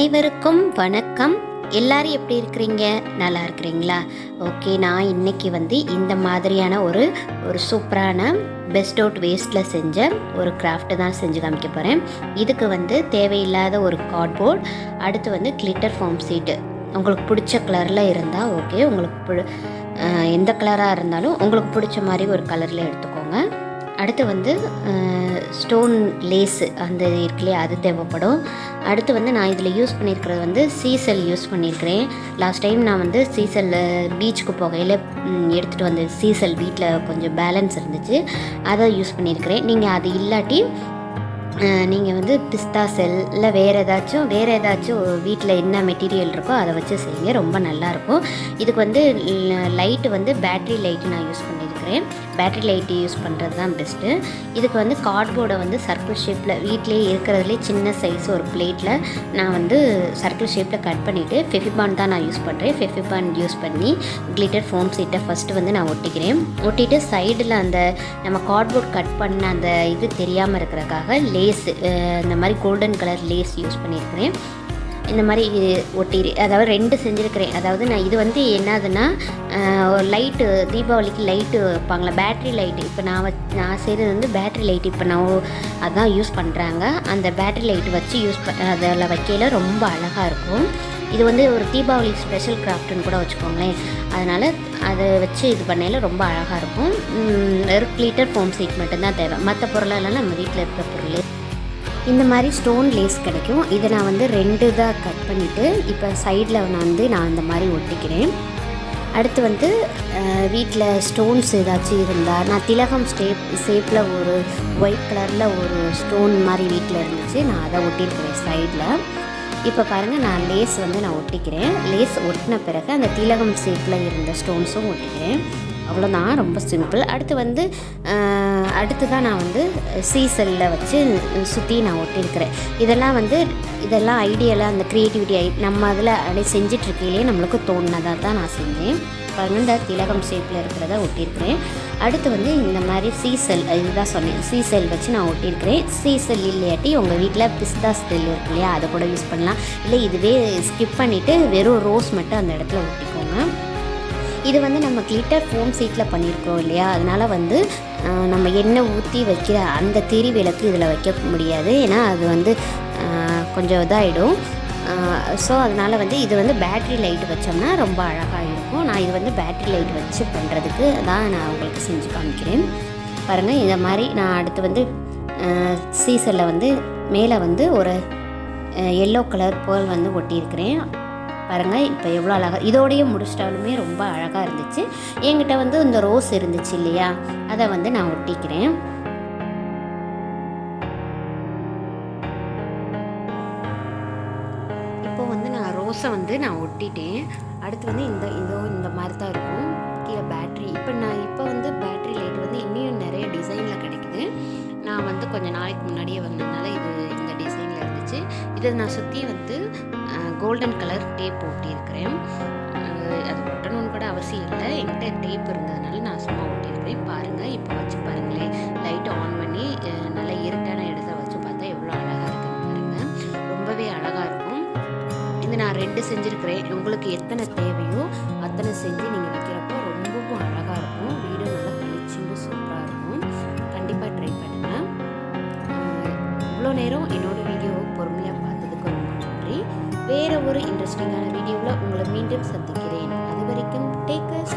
அனைவருக்கும் வணக்கம். எல்லாரும் எப்படி இருக்கிறீங்க? நல்லா இருக்கிறீங்களா? ஓகே, நான் இன்றைக்கி இந்த மாதிரியான ஒரு சூப்பரான பெஸ்ட் அவுட் வேஸ்ட்டில் செஞ்ச ஒரு கிராஃப்ட்டு தான் செஞ்சு காமிக்க போகிறேன். இதுக்கு தேவையில்லாத ஒரு கார்ட்போர்ட், அடுத்து கிளிட்டர் ஃபார்ம் சீட்டு. உங்களுக்கு பிடிச்ச கலரில் இருந்தால் ஓகே, உங்களுக்கு எந்த கலராக இருந்தாலும் உங்களுக்கு பிடிச்ச மாதிரி ஒரு கலரில் எடுத்துக்கோங்க. அடுத்து ஸ்டோன் லேஸு அந்த இருக்குல்லையே, அது தேவைப்படும். அடுத்து நான் இதில் யூஸ் பண்ணியிருக்கிறது சீசல் யூஸ் பண்ணியிருக்கிறேன். லாஸ்ட் டைம் நான் சீசல் பீச்சுக்கு போகையில் எடுத்துகிட்டு வந்த சீசல் வீட்டில் கொஞ்சம் பேலன்ஸ் இருந்துச்சு, அதை யூஸ் பண்ணியிருக்கிறேன். நீங்கள் அது இல்லாட்டி நீங்கள் பிஸ்தா செல் இல்லை வேறு ஏதாச்சும் வீட்டில் என்ன மெட்டீரியல் இருக்கோ அதை வச்சு செய்யுங்க, ரொம்ப நல்லாயிருக்கும். இதுக்கு லைட்டு பேட்ரி லைட்டு நான் யூஸ் பண்ணியிருக்கிறேன். பேட்ரி லைட்டு யூஸ் பண்ணுறது தான் பெஸ்ட்டு. இதுக்கு கார்ட்போர்டை சர்க்கிள் ஷேப்பில் வீட்டிலே இருக்கிறதுலே சின்ன சைஸ் ஒரு பிளேட்டில் நான் சர்க்கிள் ஷேப்பில் கட் பண்ணிவிட்டு ஃபெஃபிபாண்ட் தான் நான் யூஸ் பண்ணுறேன். ஃபெஃபிபாண்ட் யூஸ் பண்ணி கிளிட்டர் ஃபோம் சீட்டை ஃபஸ்ட்டு நான் ஒட்டிட்டு சைடில் அந்த நம்ம கார்ட்போர்ட் கட் பண்ண அந்த இது தெரியாமல் இருக்கிறதுக்காக லேஸ், இந்த மாதிரி கோல்டன் கலர் லேஸ் யூஸ் பண்ணியிருக்கிறேன். இந்த மாதிரி அதாவது 2 செஞ்சுருக்கிறேன். அதாவது நான் இது என்னதுன்னா லைட்டு, தீபாவளிக்கு லைட்டு வைப்பாங்களா, பேட்ரி லைட்டு. இப்போ நான் செய்கிறது பேட்ரி லைட்டு. இப்போ நான் அதான் யூஸ் பண்ணுறாங்க. அந்த பேட்ரி லைட்டு வச்சு அதில் வைக்கையில் ரொம்ப அழகாக இருக்கும். இது ஒரு தீபாவளி ஸ்பெஷல் கிராஃப்ட்டுன்னு கூட வச்சுக்கோங்களேன். அதனால் அதை வச்சு இது பண்ணையில் ரொம்ப அழகாக இருக்கும். ஒரு கிளிட்டர் ஃபோம் சீட் மட்டும்தான் தேவை, மற்ற பொருளெல்லாம் நம்ம வீட்டில் இருக்கிற பொருள். இந்த மாதிரி ஸ்டோன் லேஸ் கிடைக்கும். இதை நான் 2 தான் கட் பண்ணிவிட்டு இப்போ சைடில் நான் இந்த மாதிரி ஒட்டிக்கிறேன். அடுத்து வீட்டில் ஸ்டோன்ஸ் ஏதாச்சும் இருந்தால், நான் திலகம் ஷேப்பில் ஒரு ஒயிட் கலரில் ஒரு ஸ்டோன் மாதிரி வீட்டில் இருந்துச்சு, நான் அதை ஒட்டியிருக்கிறேன் சைடில். இப்போ பாருங்கள், நான் லேஸ் நான் ஒட்டிக்கிறேன். லேஸ் ஒட்டின பிறகு அந்த திலகம் ஷேப்பில் இருந்த ஸ்டோன்ஸும் ஒட்டிக்கிறேன். அவ்வளோதான், ரொம்ப சிம்பிள். அடுத்து தான் நான் சீசலில் வச்சு சுற்றி நான் ஒட்டியிருக்கிறேன். இதெல்லாம் ஐடியலாக அந்த க்ரியேட்டிவிட்டி நம்ம அதில் அப்படியே செஞ்சிட்ருக்கையிலே நம்மளுக்கு தோணுனதாக தான் நான் செஞ்சேன். பாருங்கள், இந்த திலகம் ஷேப்பில் இருக்கிறத ஒட்டியிருக்கிறேன். அடுத்து இந்த மாதிரி சீசல், இதுதான் சொன்னேன், சீசல் வச்சு நான் ஒட்டியிருக்கிறேன். சீசல் இல்லாட்டி உங்கள் வீட்டில் பிஸ்தா ஸ்டெல் இருக்கு இல்லையா, அதை கூட யூஸ் பண்ணலாம். இல்லை இதுவே ஸ்கிப் பண்ணிவிட்டு வெறும் ரோஸ் மட்டும் அந்த இடத்துல ஒட்டிக்கோங்க. இது நம்ம கிளிட்டர் ஃபோம் சீட்டில் பண்ணியிருக்கோம் இல்லையா, அதனால் நம்ம எண்ணெய் ஊற்றி வைக்கிற அந்த திரி விளக்கு இதில் வைக்க முடியாது. ஏன்னா அது கொஞ்சம் இதாகிடும். ஸோ அதனால் இது பேட்ரி லைட் வச்சோம்னா ரொம்ப அழகாக இருக்கும். நான் இது பேட்ரி லைட் வச்சு பண்ணுறதுக்கு தான் நான் உங்களுக்கு செஞ்சு காமிக்கிறேன். பாருங்கள், இந்த மாதிரி நான் அடுத்து சீசலில் மேலே ஒரு எல்லோ கலர் பேர்ல் ஒட்டியிருக்கிறேன். பாருங்கள், இப்போ எவ்வளோ அழகாக, இதோடையே முடிச்சிட்டாலுமே ரொம்ப அழகாக இருந்துச்சு. என்கிட்ட இந்த ரோஸ் இருந்துச்சு இல்லையா, அதை நான் ஒட்டிக்கிறேன். இப்போ நான் ரோஸை நான் ஒட்டிட்டேன். அடுத்து இந்த மாதிரி தான் இருக்கும் கீழே பேட்ரி. இப்போ பேட்ரி லைட் இன்னும் நிறைய டிசைனில் கிடைக்குது. நான் கொஞ்சம் நாளைக்கு முன்னாடியே வந்ததுனால இந்த டிசைனில் இருந்துச்சு. இதை நான் சுற்றி கோல்டன் கலர் டேப் ஒட்டியிருக்கிறேன். அது ஒட்டணும்னு கூட அவசியம் இல்லை, என்கிட்ட டேப் இருந்ததுனால நான் சும்மா ஒட்டியிருக்கிறேன். பாருங்கள், இப்போ வச்சு பாருங்களேன், லைட்டை ஆன் பண்ணி நல்லா இருட்டான இடத்த வச்சு பார்த்தா எவ்வளோ அழகாக இருக்குன்னு பாருங்கள், ரொம்பவே அழகாக இருக்கும். இது நான் 2 செஞ்சுருக்கிறேன். உங்களுக்கு எத்தனை தேவையோ அத்தனை செஞ்சு நீங்கள் வைக்கிறப்போ ரொம்பவும் அழகாக இருக்கும். வீடு நல்லா பளிச்சுன்னு சூப்பராக இருக்கும். கண்டிப்பாக ட்ரை பண்ணுங்கள். இவ்வளோ நேரம் என்னோடய வீடியோவை பொறுமையாக பார்த்ததுக்கு ரொம்ப நன்றி. வேறு ஒரு இன்ட்ரெஸ்டிங்கான வீடியோவில் உங்களை மீண்டும் சந்திக்கிறேன். அது வரைக்கும் டேக் கேர்.